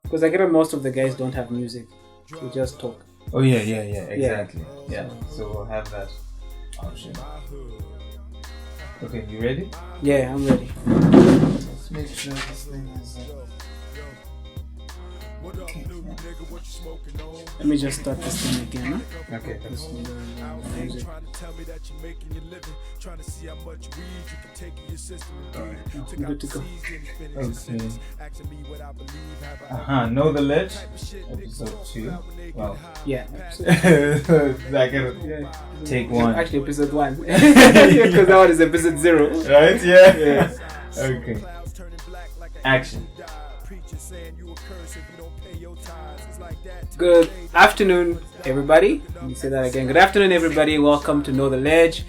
Because I get most of the guys don't have music. They just talk. Oh yeah, exactly. Yeah. So we'll have that option. Okay, you ready? Yeah, I'm ready. Let's make sure this thing is. Okay. Let me just start this thing again. Huh? Okay. I'm good to go. Okay. Know the Ledge, episode 2. Well, yeah. Take 1. Actually, episode 1. Because that one is episode 0. Right? Yeah. Okay. Action. Good afternoon, everybody. Let me say that again. Good afternoon, everybody. Welcome to Know the Ledge.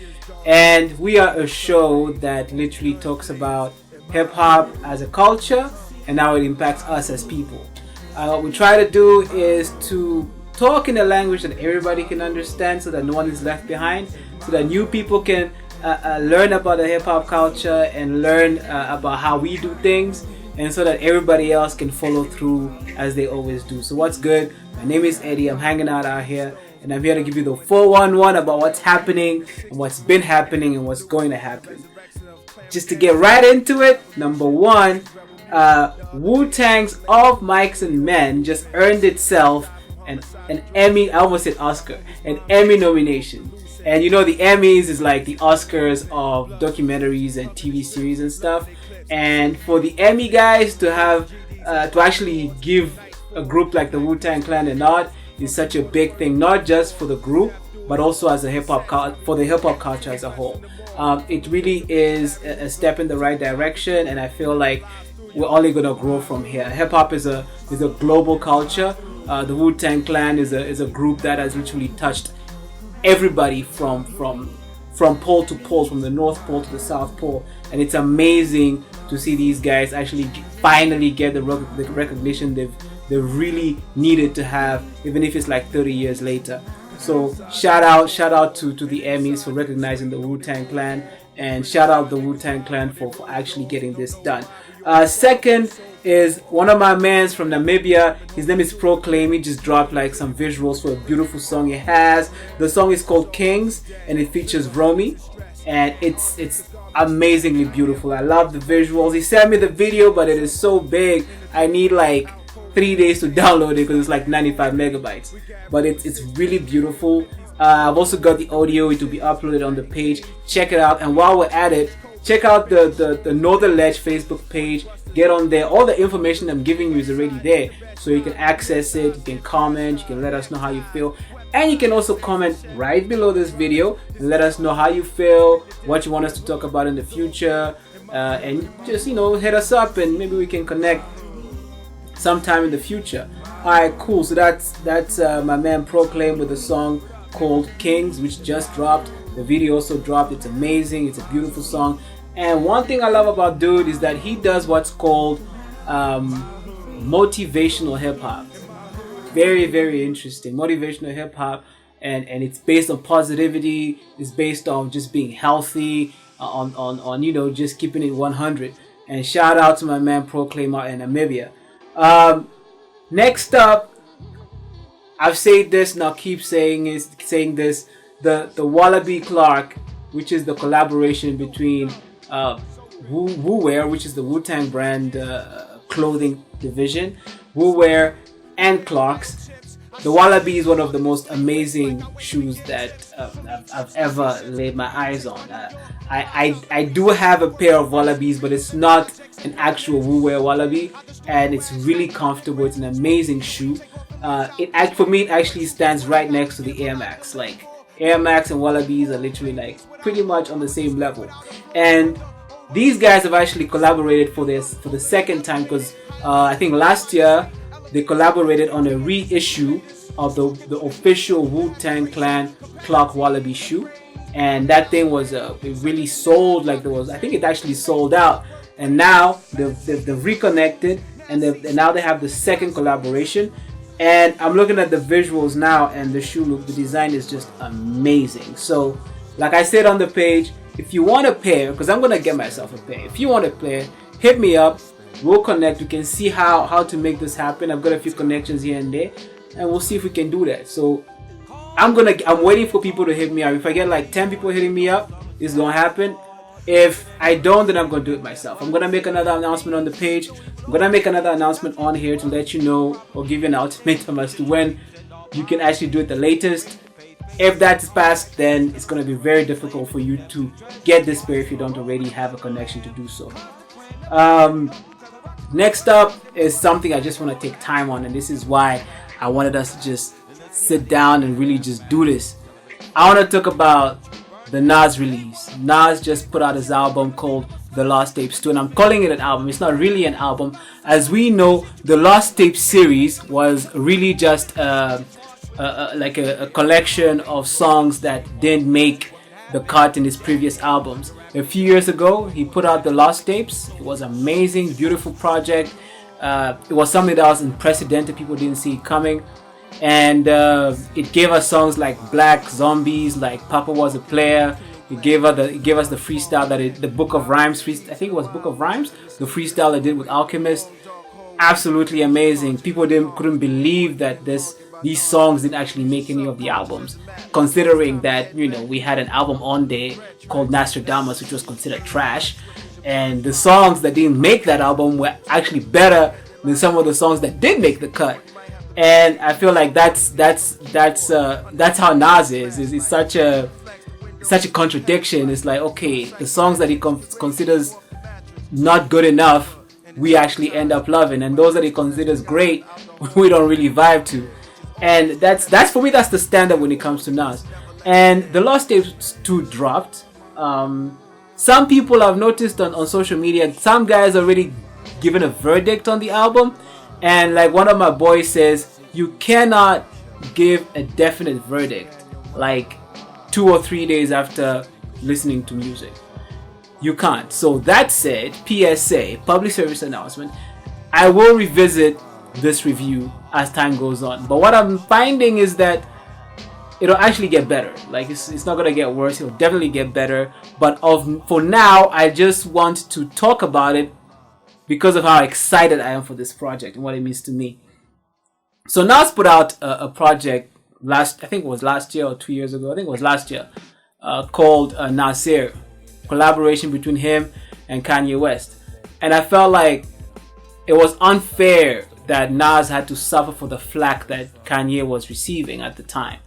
And we are a show that literally talks about hip hop as a culture and how it impacts us as people. What we try to do is to talk in a language that everybody can understand so that no one is left behind, so that new people can learn about the hip hop culture and learn about how we do things, and so that everybody else can follow through as they always do. So what's good? My name is Eddie. I'm hanging out here, and I'm here to give you the 411 about what's happening and what's been happening and what's going to happen. Just to get right into it, number 1, Wu-Tang's Of Mics and Men just earned itself an Emmy, I almost said Oscar, an Emmy nomination. And you know the Emmys is like the Oscars of documentaries and TV series and stuff. And for the Emmy guys to have to actually give a group like the Wu-Tang Clan a nod is such a big thing, not just for the group but also as a hip hop for the hip hop culture as a whole. It really is a step in the right direction, and I feel like we're only gonna grow from here. Hip hop is a global culture. The Wu-Tang Clan is a group that has literally touched everybody from pole to pole, from the North Pole to the South Pole, and it's amazing to see these guys actually finally get the recognition they've really needed to have, even if it's like 30 years later. So shout out to the Emmys for recognizing the Wu-Tang Clan, and shout out the Wu-Tang Clan for actually getting this done. Second is one of my mans from Namibia. His name is Proclaim. He just dropped like some visuals for a beautiful song he has. The song is called Kings, and it features Romy, and it's amazingly beautiful. I love the visuals. He sent me the video, but it is so big. I need like 3 days to download it because it's like 95 megabytes. But it's really beautiful. I've also got the audio. It will be uploaded on the page. Check it out. And while we're at it, check out the Know the Ledge Facebook page. Get on there. All the information I'm giving you is already there, so you can access it. You can comment. You can let us know how you feel, and you can also comment right below this video and let us know how you feel, what you want us to talk about in the future, and just hit us up and maybe we can connect sometime in the future. Alright, cool. So that's my man Proclaim with a song called Kings, which just dropped. The video also dropped. It's amazing. It's a beautiful song. And one thing I love about dude is that he does what's called motivational hip hop. Very, very interesting. Motivational hip hop, and it's based on positivity. It's based on just being healthy, on just keeping it 100. And shout out to my man Proclaim out in Namibia. Next up, I've said this and I'll keep saying this. The Wallaby Clark, which is the collaboration between Wu Wear, which is the Wu-Tang brand clothing division, Wu Wear and Clarks. The Wallaby is one of the most amazing shoes that I've ever laid my eyes on. I do have a pair of Wallabies, but it's not an actual Wu Wear Wallaby, and it's really comfortable. It's an amazing shoe. For me, it actually stands right next to the Air Max. Like, Air Max and Wallabies are literally like pretty much on the same level. And these guys have actually collaborated for the second time, because I think last year they collaborated on a reissue of the official Wu-Tang Clan Clark Wallaby shoe, and that thing was it really sold. Like, I think it actually sold out, and now they've reconnected, and now they have the second collaboration. And I'm looking at the visuals now, and the design is just amazing. So, like I said on the page, if you want a pair, because I'm gonna get myself a pair. If you want a pair, hit me up. We'll connect. We can see how to make this happen. I've got a few connections here and there, and we'll see if we can do that. So I'm waiting for people to hit me up. If I get like 10 people hitting me up, it's gonna happen. If I don't, then I'm gonna do it myself. I'm gonna make another announcement on the page. I'm gonna make another announcement on here to let you know or give you an ultimatum as to when you can actually do it the latest. If that's passed, then it's gonna be very difficult for you to get this pair if you don't already have a connection to do so. Next up is something I just want to take time on, and this is why I wanted us to just sit down and really just do this. I want to talk about the Nas release. Nas just put out his album called The Lost Tapes 2, and I'm calling it an album. It's not really an album. As we know, the Lost Tapes series was really just like a collection of songs that didn't make the cut in his previous albums. A few years ago, he put out The Lost Tapes. It was amazing, beautiful project. It was something that was unprecedented. People didn't see it coming. And it gave us songs like Black Zombies, like Papa Was a Player. It gave us the freestyle the Book of Rhymes I think it was Book of Rhymes, the freestyle it did with Alchemist. Absolutely amazing. People couldn't believe that these songs didn't actually make any of the albums, considering that we had an album on there called Nostradamus, which was considered trash, and the songs that didn't make that album were actually better than some of the songs that did make the cut. And I feel like that's how Nas is. It's such a contradiction. It's like, okay, the songs that he considers not good enough, we actually end up loving, and those that he considers great, we don't really vibe to. And that's for me, that's the standard when it comes to Nas. And The Lost Tapes 2 dropped. Some people I've noticed on social media, some guys already given a verdict on the album. And like one of my boys says, you cannot give a definite verdict like 2 or 3 days after listening to music. You can't. So that said, PSA, public service announcement, I will revisit this review as time goes on. But what I'm finding is that it'll actually get better. Like it's not gonna get worse. It'll definitely get better. But for now, I just want to talk about it because of how excited I am for this project and what it means to me. So Nas put out a project I think it was last year or 2 years ago. I think it was last year, called Nasir, collaboration between him and Kanye West. And I felt like it was unfair that Nas had to suffer for the flack that Kanye was receiving at the time,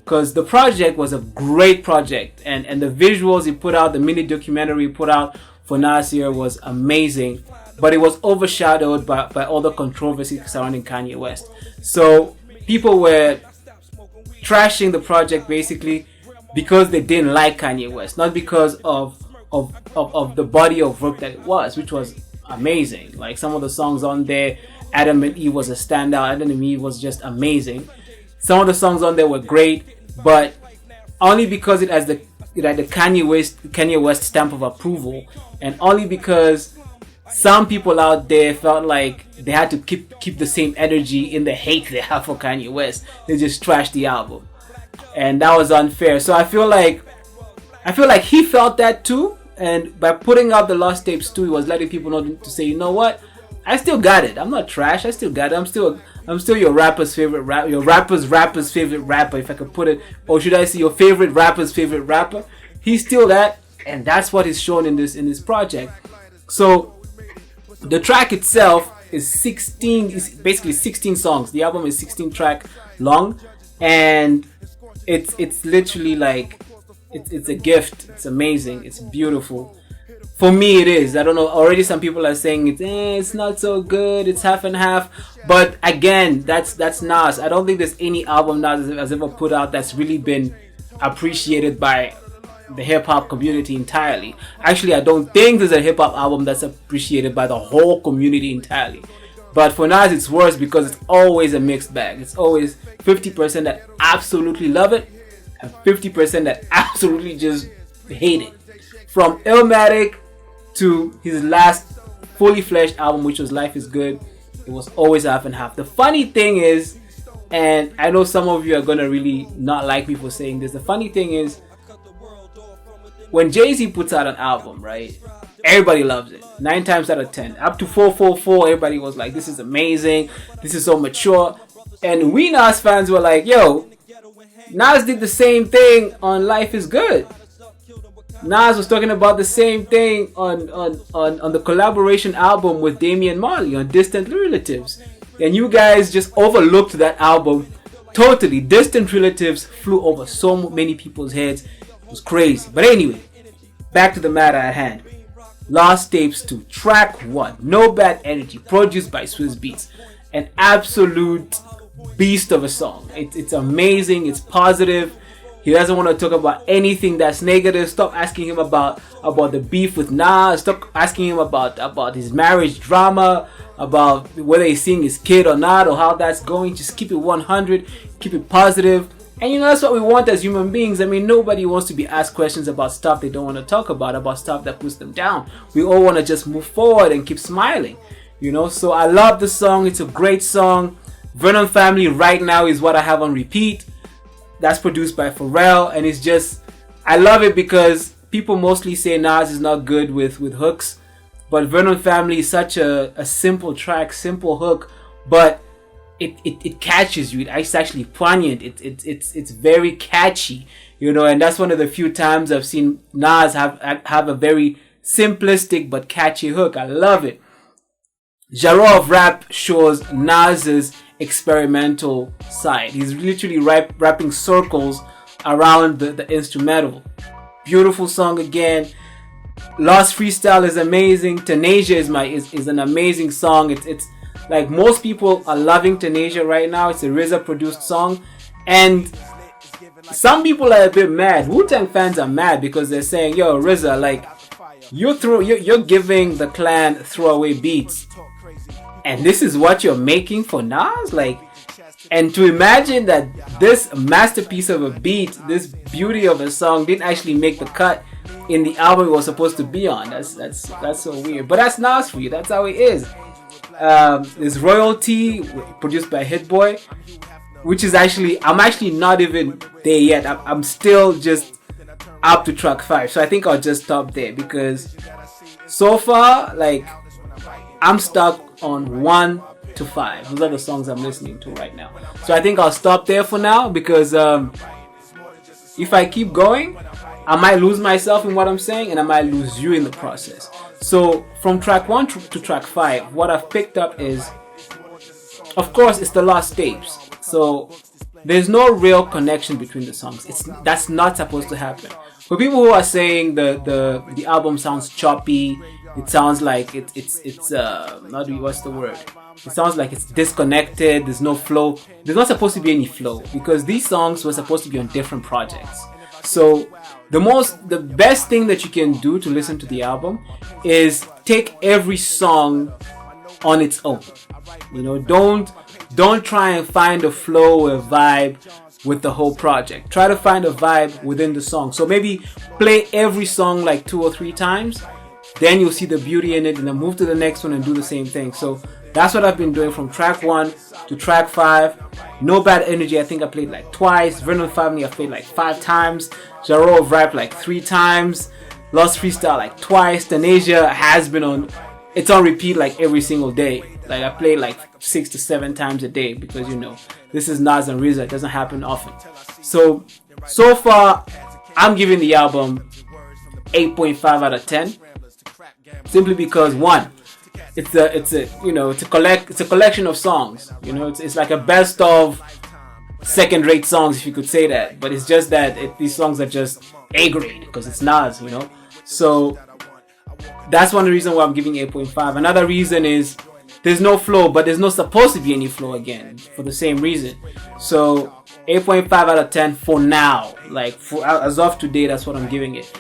because the project was a great project, and the visuals he put out, the mini documentary he put out for Nasir was amazing, but it was overshadowed by all the controversy surrounding Kanye West. So people were trashing the project basically because they didn't like Kanye West, not because of the body of work that it was, which was amazing. Like some of the songs on there, Adam and Eve was a standout. Adam and Eve was just amazing. Some of the songs on there were great, but only because it had the Kanye West stamp of approval, and only because some people out there felt like they had to keep the same energy in the hate they have for Kanye West. They just trashed the album, and that was unfair. So I feel like he felt that too, and by putting out The Lost Tapes 2, he was letting people know to say, you know what, I still got it. I'm not trash. I still got it. I'm still your rapper's favorite rapper. Your rapper's favorite rapper, if I could put it. Or should I say your favorite rapper's favorite rapper? He's still that, and that's what is shown in this project. So the track itself is basically 16 songs. The album is 16 track long, and it's literally like it's a gift. It's amazing. It's beautiful. For me, it is. I don't know. Already some people are saying it's not so good. It's half and half. But again, that's Nas. I don't think there's any album Nas has ever put out that's really been appreciated by the hip-hop community entirely. Actually, I don't think there's a hip-hop album that's appreciated by the whole community entirely. But for Nas, it's worse because it's always a mixed bag. It's always 50% that absolutely love it and 50% that absolutely just hate it. From Illmatic to his last fully fleshed album, which was Life is Good, it was always half and half. The funny thing is, and I know some of you are gonna really not like me for saying this, the funny thing is, when Jay-Z puts out an album, right, everybody loves it. 9 times out of 10. Up to 444, everybody was like, this is amazing. This is so mature. And we Nas fans were like, yo, Nas did the same thing on Life is Good. Nas was talking about the same thing on the collaboration album with Damian Marley on Distant Relatives. And you guys just overlooked that album totally. Distant Relatives flew over so many people's heads. It was crazy. But anyway, back to the matter at hand. Lost Tapes 2, track 1, No Bad Energy, produced by Swiss Beats. An absolute beast of a song. It's amazing, it's positive. He doesn't want to talk about anything that's negative. Stop asking him about the beef with Nas. Stop asking him about his marriage drama, about whether he's seeing his kid or not, or how that's going. Just keep it 100, keep it positive. And you know, that's what we want as human beings. I mean, nobody wants to be asked questions about stuff they don't want to talk about stuff that puts them down. We all want to just move forward and keep smiling, you know. So I love the song. It's a great song. Vernon Family right now is what I have on repeat. That's produced by Pharrell, and it's just, I love it because people mostly say Nas is not good with hooks, but Vernon Family is such a simple track, simple hook, but it catches you. It's actually poignant. It's very catchy, you know, and that's one of the few times I've seen Nas have a very simplistic but catchy hook. I love it. Genre of Rap shows Nas's experimental side. He's literally rapping circles around the instrumental. Beautiful song again. Lost Freestyle is amazing. Tenasia is an amazing song. It's like, most people are loving Tenasia right now. It's a RZA produced song, and some people are a bit mad. Wu-Tang fans are mad because they're saying, yo, RZA, like, you're giving the clan throwaway beats, and this is what you're making for Nas? Like, and to imagine that this masterpiece of a beat, this beauty of a song, didn't actually make the cut in the album it was supposed to be on. That's so weird. But that's Nas for you. That's how it is. There's Royalty, produced by Hit Boy, which is I'm actually not even there yet. I'm still just up to track 5. So I think I'll just stop there, because so far, like, I'm stuck on 1 to 5. Those are the songs I'm listening to right now. So I think I'll stop there for now, because if I keep going, I might lose myself in what I'm saying, and I might lose you in the process. So from track 1 to track 5, what I've picked up is, of course, it's the Lost Tapes. So there's no real connection between the songs. That's not supposed to happen. For people who are saying the album sounds choppy, it sounds like it's what's the word? It sounds like it's disconnected. There's no flow. There's not supposed to be any flow, because these songs were supposed to be on different projects. So the best thing that you can do to listen to the album is take every song on its own. You know, don't try and find a flow or vibe with the whole project. Try to find a vibe within the song. So maybe play every song like 2 or 3 times, then you'll see the beauty in it, and then move to the next one and do the same thing. So that's what I've been doing from track 1 to track 5. No Bad Energy, I think I played like twice. Vernon Family, I played like 5 times. Genre of Rap like 3 times. Lost Freestyle like twice. Tenasia has been on repeat like every single day. Like, I play like 6 to 7 times a day, because, you know, this is Nas and RZA. It doesn't happen often. So far, I'm giving the album 8.5 out of 10. Simply because, 1, it's a collection of songs. You know, it's like a best of second-rate songs, if you could say that. But it's just that these songs are just A grade, because it's Nas, you know. So that's one reason why I'm giving 8.5. Another reason is there's no flow, but there's not supposed to be any flow again, for the same reason. So 8.5 out of 10 for now. Like, as of today, that's what I'm giving it.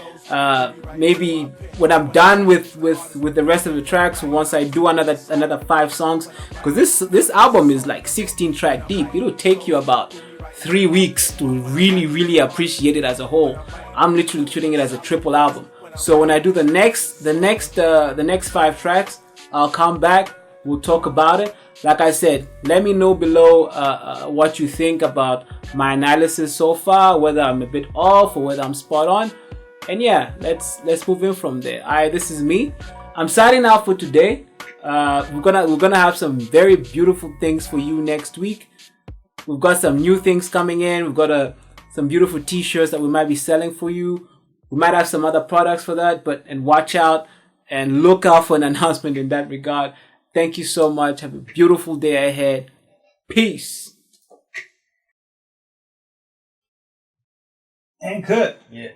Maybe when I'm done with the rest of the tracks, once I do another 5 songs, because this album is like 16 track deep. It'll take you about 3 weeks to really appreciate it as a whole. I'm literally treating it as a triple album. So when I do the next 5 tracks, I'll come back. We'll talk about it. Like I said, let me know below what you think about my analysis so far, whether I'm a bit off or whether I'm spot on. And yeah, let's move in from there. Alright, this is me. I'm signing out for today. We're gonna have some very beautiful things for you next week. We've got some new things coming in. We've got some beautiful t-shirts that we might be selling for you. We might have some other products for that, and watch out and look out for an announcement in that regard. Thank you so much. Have a beautiful day ahead. Peace. And cut. Yeah.